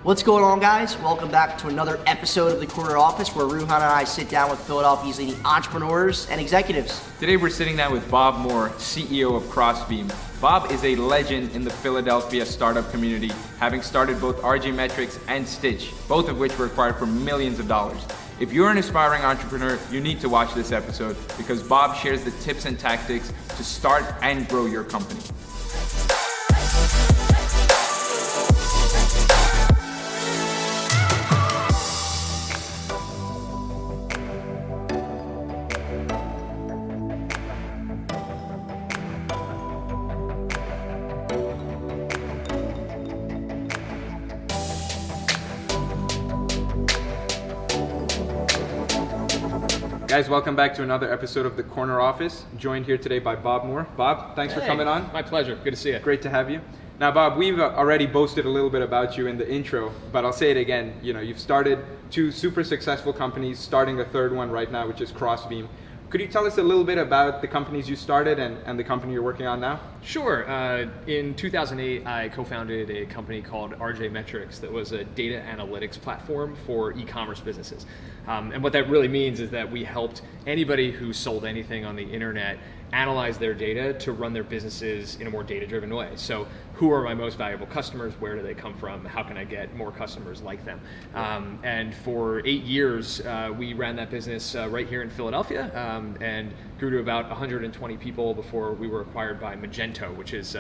What's going on, guys? Welcome back to another episode of the Corner Office where Ruhan and I sit down with Philadelphia's leading entrepreneurs and executives. Today we're sitting down with Bob Moore, CEO of Crossbeam. Bob is a legend in the Philadelphia startup community, having started both RJ Metrics and Stitch, both of which were acquired for millions of dollars. If you're an aspiring entrepreneur, you need to watch this episode because Bob shares the tips and tactics to start and grow your company. Guys, welcome back to another episode of The Corner Office, joined here today by Bob Moore. Bob, thanks for coming on. My pleasure. Good to see you. Great to have you. Now, Bob, we've already boasted a little bit about you in the intro, but I'll say it again. You know, you've started two super successful companies, starting a third one right now, which is Crossbeam. Could you tell us a little bit about the companies you started and the company you're working on now? Sure. In 2008, I co-founded a company called RJ Metrics that was a data analytics platform for e-commerce businesses. And what that really means is that we helped anybody who sold anything on the internet analyze their data to run their businesses in a more data-driven way. So who are my most valuable customers? Where do they come from? How can I get more customers like them? And for 8 years, we ran that business right here in Philadelphia and grew to about 120 people before we were acquired by Magento, which is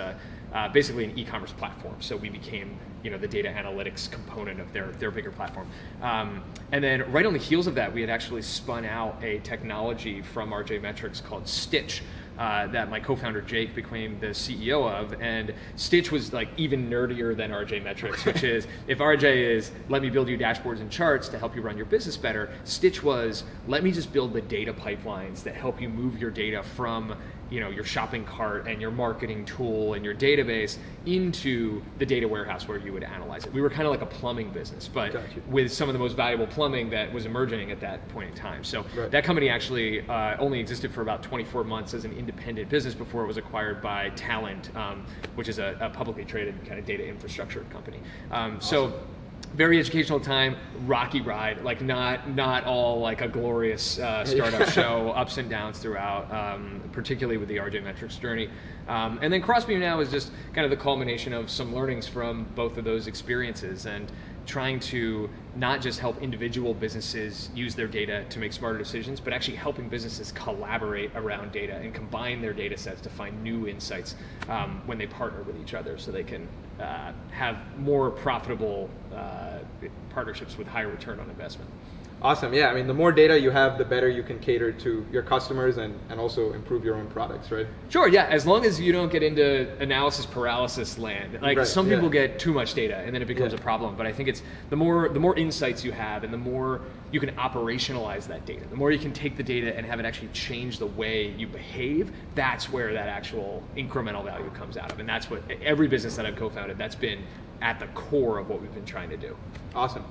basically an e-commerce platform. So we became, the data analytics component of their bigger platform. And then right on the heels of that, we had actually spun out a technology from RJ Metrics called Stitch, that my co-founder Jake became the CEO of, and Stitch was like even nerdier than RJ Metrics, which is if RJ is let me build you dashboards and charts to help you run your business better, Stitch was let me just build the data pipelines that help you move your data from your shopping cart and your marketing tool and your database into the data warehouse where you would analyze it. We were kind of like a plumbing business, but with some of the most valuable plumbing that was emerging at that point in time. So that company actually only existed for about 24 months as an independent business before it was acquired by Talent, which is a publicly traded kind of data infrastructure company. So very educational time, rocky ride, like not all like a glorious startup show, ups and downs throughout, particularly with the RJ Metrics journey. And then Crossbeam now is just kind of the culmination of some learnings from both of those experiences and trying to not just help individual businesses use their data to make smarter decisions, but actually helping businesses collaborate around data and combine their data sets to find new insights when they partner with each other so they can have more profitable partnerships with higher return on investment. Awesome. Yeah, I mean, the more data you have, the better you can cater to your customers and also improve your own products, right? Sure, yeah, as long as you don't get into analysis paralysis land. Like some people get too much data and then it becomes a problem, but I think it's the more insights you have and the more you can operationalize that data, the more you can take the data and have it actually change the way you behave, that's where that actual incremental value comes out of. And that's what every business that I've co-founded, that's been at the core of what we've been trying to do. Awesome.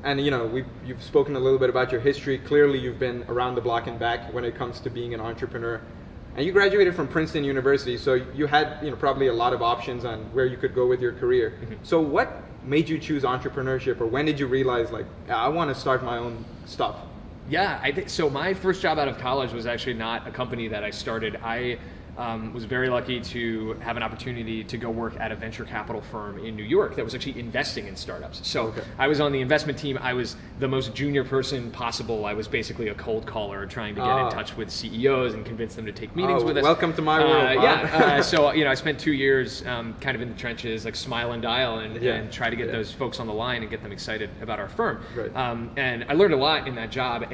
And you've spoken a little bit about your history. Clearly, you've been around the block and back when it comes to being an entrepreneur. And you graduated from Princeton University, so you had probably a lot of options on where you could go with your career. Mm-hmm. So what made you choose entrepreneurship, or when did you realize I want to start my own stuff? Yeah, I think so. My first job out of college was actually not a company that I started. I was very lucky to have an opportunity to go work at a venture capital firm in New York that was actually investing in startups. So I was on the investment team. I was the most junior person possible. I was basically a cold caller trying to get in touch with CEOs and convince them to take meetings with us. Welcome to my world. So I spent 2 years kind of in the trenches, like smile and dial and try to get those folks on the line and get them excited about our firm. Right. And I learned a lot in that job.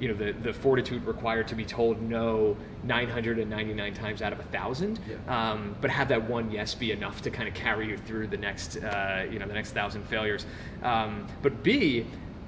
The fortitude required to be told no 999 times out of 1,000, but have that one yes be enough to kind of carry you through the next 1,000 failures. But B,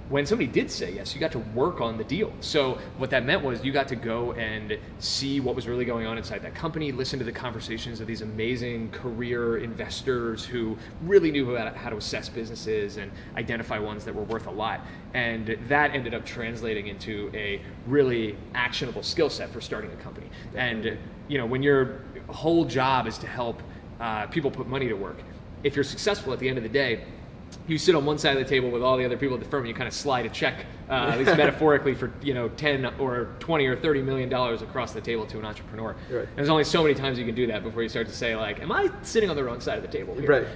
when somebody did say yes, you got to work on the deal. So what that meant was you got to go and see what was really going on inside that company, listen to the conversations of these amazing career investors who really knew how to assess businesses and identify ones that were worth a lot. And that ended up translating into a really actionable skill set for starting a company. And when your whole job is to help people put money to work, if you're successful at the end of the day, you sit on one side of the table with all the other people at the firm, and you kind of slide a check, at least metaphorically, for 10 or 20 or 30 million dollars across the table to an entrepreneur. Right. And there's only so many times you can do that before you start to say, like, am I sitting on the wrong side of the table here? Right.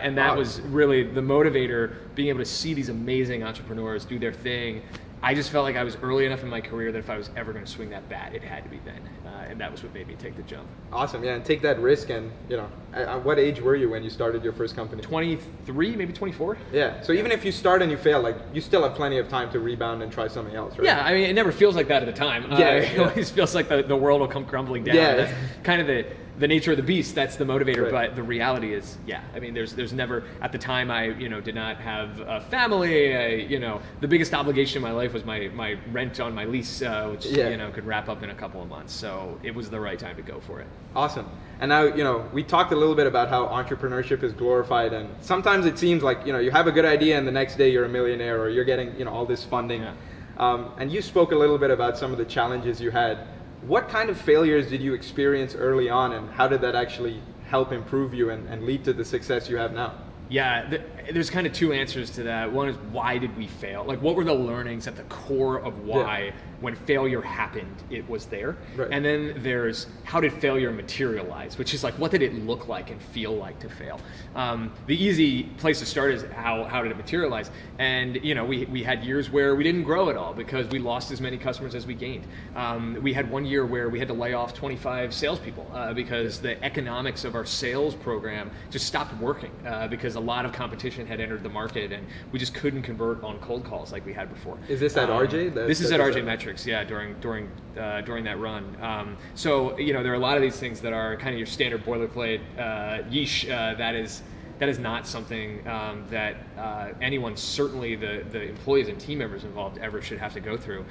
And that was really the motivator, being able to see these amazing entrepreneurs do their thing. I just felt like I was early enough in my career that if I was ever going to swing that bat, it had to be then. And that was what made me take the jump. Awesome, yeah, and take that risk. And at what age were you when you started your first company? 23, maybe 24. Yeah, so even if you start and you fail, like, you still have plenty of time to rebound and try something else, right? Yeah, I mean, it never feels like that at the time. It always feels like the world will come crumbling down. Yeah. That's kind of the nature of the beast. That's the motivator. Right. But the reality is, I mean, there's never, at the time, I did not have a family. The biggest obligation in my life was my rent on my lease, which could wrap up in a couple of months. So it was the right time to go for it. Awesome. And now, we talked a little bit about how entrepreneurship is glorified, and sometimes it seems like, you have a good idea and the next day you're a millionaire, or you're getting, all this funding. Yeah. And you spoke a little bit about some of the challenges you had. What kind of failures did you experience early on, and how did that actually help improve you and lead to the success you have now? Yeah, there's kind of two answers to that. One is, why did we fail? Like, what were the learnings at the core of why, when failure happened, it was there? Right. And then there's, how did failure materialize? Which is like, what did it look like and feel like to fail? The easy place to start is, how did it materialize? And we had years where we didn't grow at all because we lost as many customers as we gained. We had one year where we had to lay off 25 salespeople because the economics of our sales program just stopped working because a lot of competition had entered the market, and we just couldn't convert on cold calls like we had before. Is this at RJ? This is at RJ Metrics, during that run. So there are a lot of these things that are kind of your standard boilerplate yeesh. That is not something that anyone, certainly the employees and team members involved, ever should have to go through.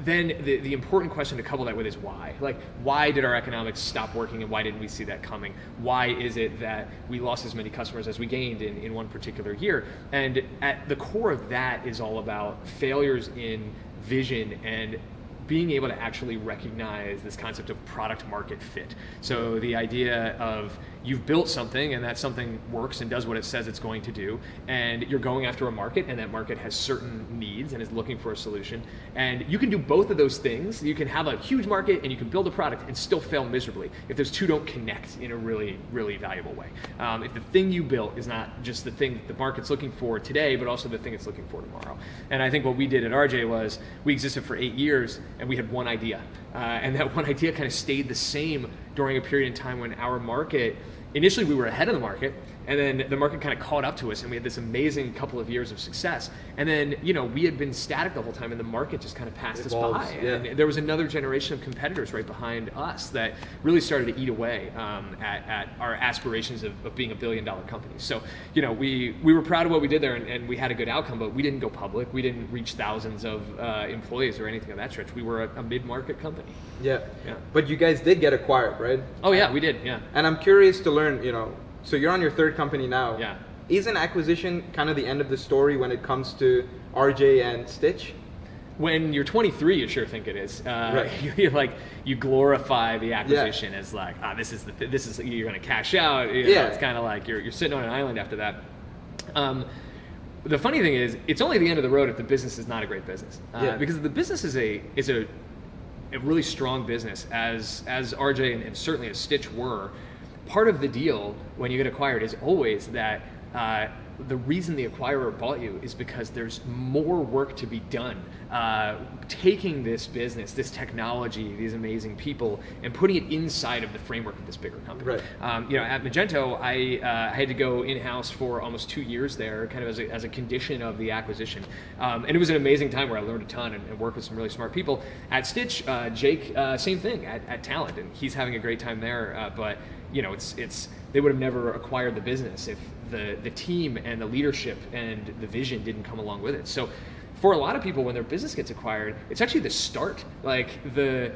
Then the important question to couple that with is why. Like, why did our economics stop working, and why didn't we see that coming? Why is it that we lost as many customers as we gained in one particular year? And at the core of that is all about failures in vision and being able to actually recognize this concept of product market fit. So the idea of, you've built something and that something works and does what it says it's going to do, and you're going after a market, and that market has certain needs and is looking for a solution. And you can do both of those things. You can have a huge market and you can build a product and still fail miserably if those two don't connect in a really, really valuable way. If the thing you built is not just the thing that the market's looking for today, but also the thing it's looking for tomorrow. And I think what we did at RJ was, we existed for 8 years and we had one idea. And that one idea kind of stayed the same during a period in time when our market, initially we were ahead of the market, and then the market kind of caught up to us, and we had this amazing couple of years of success. And then, we had been static the whole time, and the market just kind of passed us by. And there was another generation of competitors right behind us that really started to eat away at our aspirations of being $1 billion company. So, we were proud of what we did there, and we had a good outcome, but we didn't go public. We didn't reach thousands of employees or anything of that stretch. We were a mid-market company. Yeah. But you guys did get acquired, right? Oh yeah, we did, yeah. And I'm curious to learn, so you're on your third company now. Yeah. Is an acquisition kind of the end of the story when it comes to RJ and Stitch? When you're 23, you sure think it is. Right. You glorify the acquisition as like, this is you're going to cash out. It's kind of like you're sitting on an island after that. The funny thing is, it's only the end of the road if the business is not a great business. Because the business is a really strong business, as RJ and certainly as Stitch were. Part of the deal when you get acquired is always that the reason the acquirer bought you is because there's more work to be done taking this business, this technology, these amazing people, and putting it inside of the framework of this bigger company. Right. At Magento, I had to go in-house for almost 2 years there, kind of as a condition of the acquisition. And it was an amazing time where I learned a ton and worked with some really smart people. At Stitch, Jake, same thing at Talent, and he's having a great time there. But they would have never acquired the business if the team and the leadership and the vision didn't come along with it. So for a lot of people, when their business gets acquired, it's actually the start. An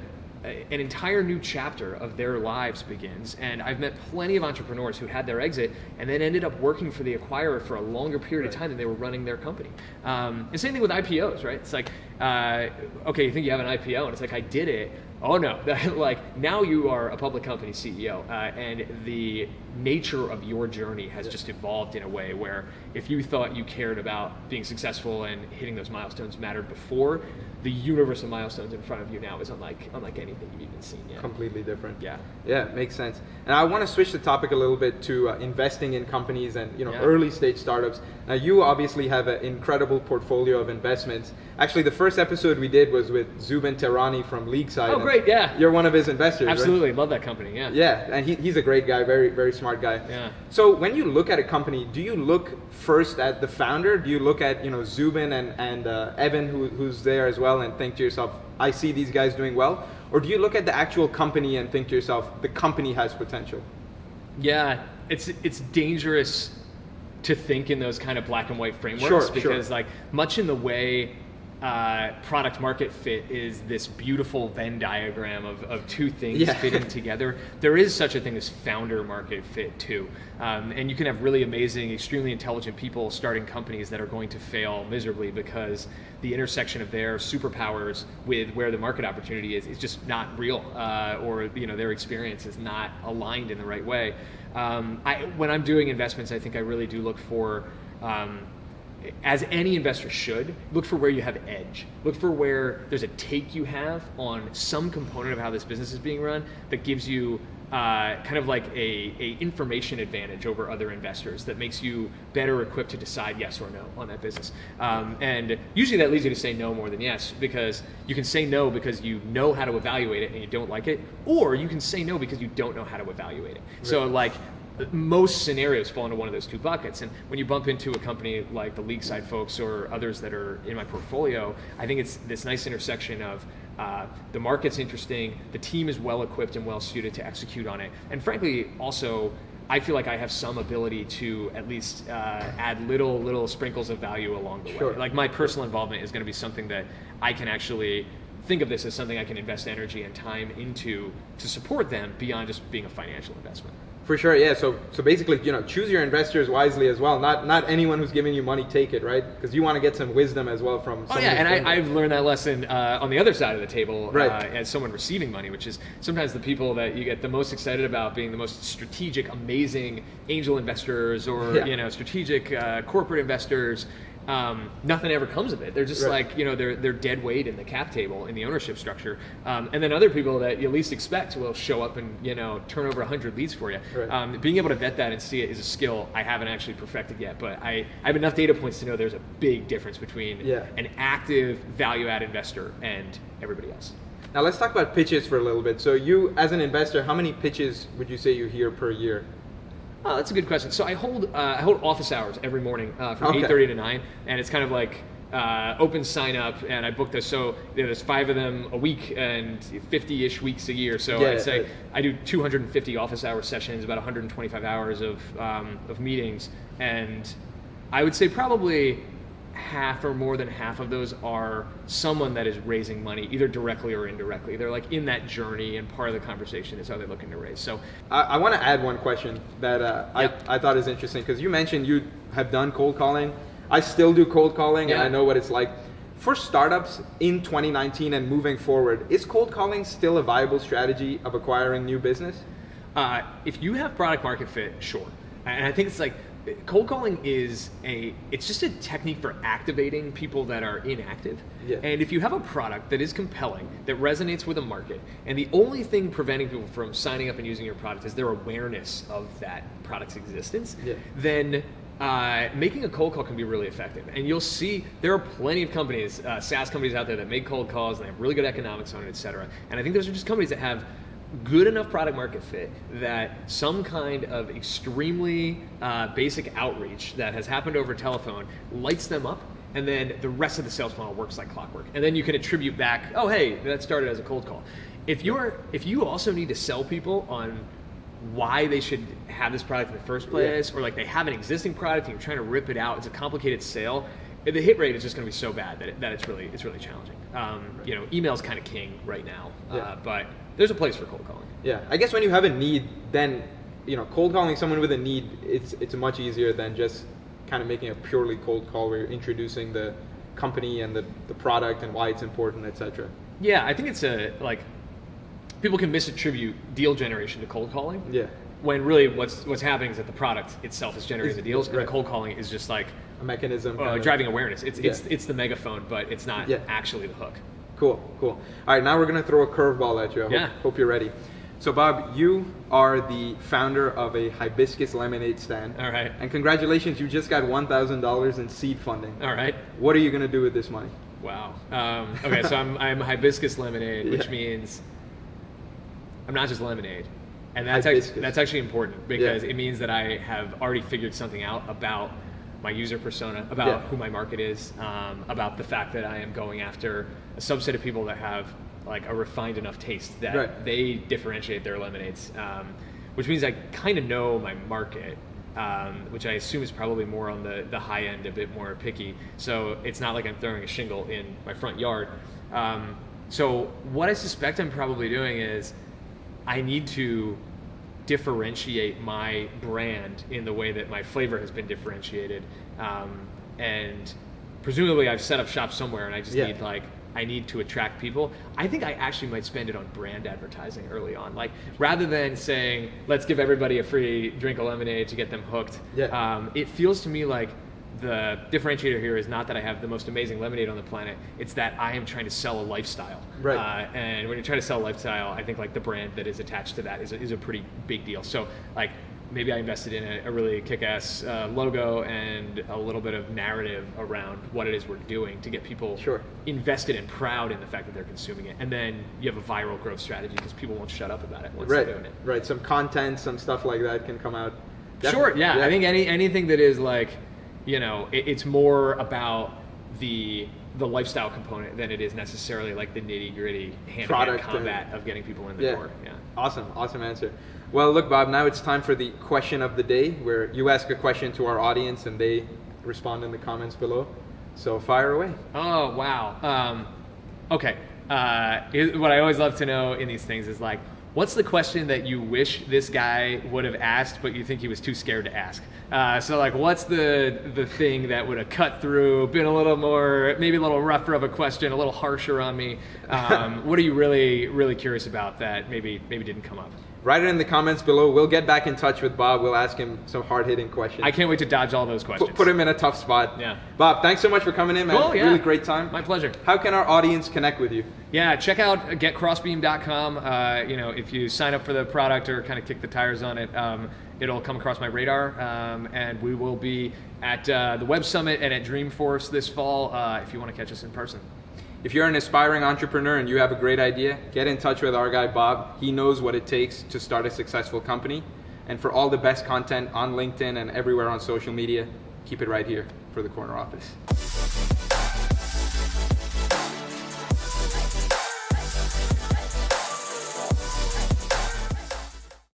entire new chapter of their lives begins. And I've met plenty of entrepreneurs who had their exit and then ended up working for the acquirer for a longer period of time than they were running their company. And same thing with IPOs, right? It's like okay, you think you have an IPO? And it's like, I did it. Oh no, like now you are a public company CEO, and the nature of your journey has just evolved in a way where if you thought you cared about being successful and hitting those milestones mattered before, the universe of milestones in front of you now is unlike anything you've even seen yet. Completely different. Yeah. Yeah, makes sense. And I want to switch the topic a little bit to investing in companies and early stage startups. Now you obviously have an incredible portfolio of investments. Actually, the first episode we did was with Zubin Tehrani from Leagueside. Oh, great! Yeah. You're one of his investors. Absolutely, right? love that company. Yeah. Yeah, and he's a great guy, very very smart guy. Yeah. So when you look at a company, do you look first at the founder? Do you look at Zubin and Evan who's there as well and think to yourself, I see these guys doing well? Or do you look at the actual company and think to yourself, the company has potential? Yeah, it's dangerous to think in those kind of black and white frameworks because like much in the way product market fit is this beautiful Venn diagram of two things fitting together. There is such a thing as founder market fit too. And you can have really amazing, extremely intelligent people starting companies that are going to fail miserably because the intersection of their superpowers with where the market opportunity is just not real, or their experience is not aligned in the right way. When I'm doing investments, I think I really do look for as any investor should, look for where you have edge. Look for where there's a take you have on some component of how this business is being run that gives you kind of like a information advantage over other investors that makes you better equipped to decide yes or no on that business. And usually that leads you to say no more than yes, because you can say no because you know how to evaluate it and you don't like it, or you can say no because you don't know how to evaluate it. Right. So like, most scenarios fall into one of those two buckets. And when you bump into a company like the Leagueside folks or others that are in my portfolio, I think it's this nice intersection of the market's interesting, the team is well equipped and well suited to execute on it. And frankly, also, I feel like I have some ability to at least add little sprinkles of value along the way. Like my personal involvement is going to be something that I can actually think of this as something I can invest energy and time into to support them beyond just being a financial investment. For sure, yeah. So basically, choose your investors wisely as well. Not anyone who's giving you money, take it, right? Because you want to get some wisdom as well from. Oh yeah, and I've learned that lesson on the other side of the table, right. As someone receiving money, which is sometimes the people that you get the most excited about being the most strategic, amazing angel investors or strategic corporate investors. Nothing ever comes of it. They're just like, they're dead weight in the cap table in the ownership structure. And then other people that you least expect will show up and, turn over 100 leads for you. Right. Being able to vet that and see it is a skill I haven't actually perfected yet, but I have enough data points to know there's a big difference between an active value-add investor and everybody else. Now let's talk about pitches for a little bit. So you, as an investor, how many pitches would you say you hear per year? Oh, that's a good question. So I hold office hours every morning from 8:30 to 9, and it's kind of like open sign up, and I book those. So there's 5 of them a week and 50-ish weeks a year. So I'd say I do 250 office hour sessions, about 125 hours of meetings, and I would say probably half or more than half of those are someone that is raising money, either directly or indirectly. They're like in that journey, and part of the conversation is how they're looking to raise. So I want to add one question that I thought is interesting, because you mentioned you have done cold calling. I still do cold calling, and I know what it's like. For startups in 2019 and moving forward, is cold calling still a viable strategy of acquiring new business? If you have product market fit, sure. And I think it's like, cold calling it's just a technique for activating people that are inactive. Yeah. And if you have a product that is compelling, that resonates with a market, and the only thing preventing people from signing up and using your product is their awareness of that product's existence, then making a cold call can be really effective. And you'll see there are plenty of companies, SaaS companies out there that make cold calls and they have really good economics on it, et cetera. And I think those are just companies that have good enough product market fit that some kind of extremely basic outreach that has happened over telephone lights them up, and then the rest of the sales funnel works like clockwork. And then you can attribute back, oh hey, that started as a cold call. If you also need to sell people on why they should have this product in the first place, or like they have an existing product and you're trying to rip it out, it's a complicated sale, the hit rate is just going to be so bad that it's really challenging. Email's kind of king right now, but there's a place for cold calling. Yeah, I guess when you have a need, then cold calling someone with a need, it's much easier than just kind of making a purely cold call where you're introducing the company and the product and why it's important, etc. Yeah, I think it's people can misattribute deal generation to cold calling. Yeah. When really what's happening is that the product itself is generating the deals, and the cold calling is just like a mechanism, driving awareness. It's the megaphone, but it's not actually the hook. Cool. All right, now we're gonna throw a curveball at you. I hope you're ready. So Bob, you are the founder of a hibiscus lemonade stand. All right. And congratulations, you just got $1,000 in seed funding. All right. What are you gonna do with this money? Wow. Okay, so I'm hibiscus lemonade, which means I'm not just lemonade. And that's actually important because it means that I have already figured something out about my user persona, about who my market is, about the fact that I am going after a subset of people that have like a refined enough taste that they differentiate their lemonades, which means I kind of know my market, which I assume is probably more on the high end, a bit more picky. So it's not like I'm throwing a shingle in my front yard. So what I suspect I'm probably doing is I need to differentiate my brand in the way that my flavor has been differentiated. And presumably I've set up shop somewhere and I just need I need to attract people. I think I actually might spend it on brand advertising early on. Like rather than saying, let's give everybody a free drink of lemonade to get them hooked. It feels to me like the differentiator here is not that I have the most amazing lemonade on the planet. It's that I am trying to sell a lifestyle. And when you're trying to sell a lifestyle, I think like the brand that is attached to that is a pretty big deal. So like maybe I invested in a really kick-ass logo and a little bit of narrative around what it is we're doing to get people invested and proud in the fact that they're consuming it. And then you have a viral growth strategy because people won't shut up about it once they're doing it. Right, some content, some stuff like that can come out. I think anything that is like, it's more about the lifestyle component than it is necessarily like the nitty-gritty hand-to-hand combat of getting people in the door. Awesome answer. Well, look, Bob, now it's time for the question of the day, where you ask a question to our audience and they respond in the comments below. So fire away. Oh, wow. Okay. What I always love to know in these things is like, what's the question that you wish this guy would have asked, but you think he was too scared to ask? So like, what's the thing that would have cut through, been a little more, maybe a little rougher of a question, a little harsher on me? What are you really, really curious about that maybe didn't come up? Write it in the comments below. We'll get back in touch with Bob. We'll ask him some hard-hitting questions. I can't wait to dodge all those questions. Put him in a tough spot. Yeah. Bob, thanks so much for coming in, man. Cool, Really great time. My pleasure. How can our audience connect with you? Yeah, check out getcrossbeam.com. If you sign up for the product or kind of kick the tires on it, it'll come across my radar. And we will be at the Web Summit and at Dreamforce this fall if you want to catch us in person. If you're an aspiring entrepreneur and you have a great idea, get in touch with our guy Bob. He knows what it takes to start a successful company. And for all the best content on LinkedIn and everywhere on social media, keep it right here for the Corner Office.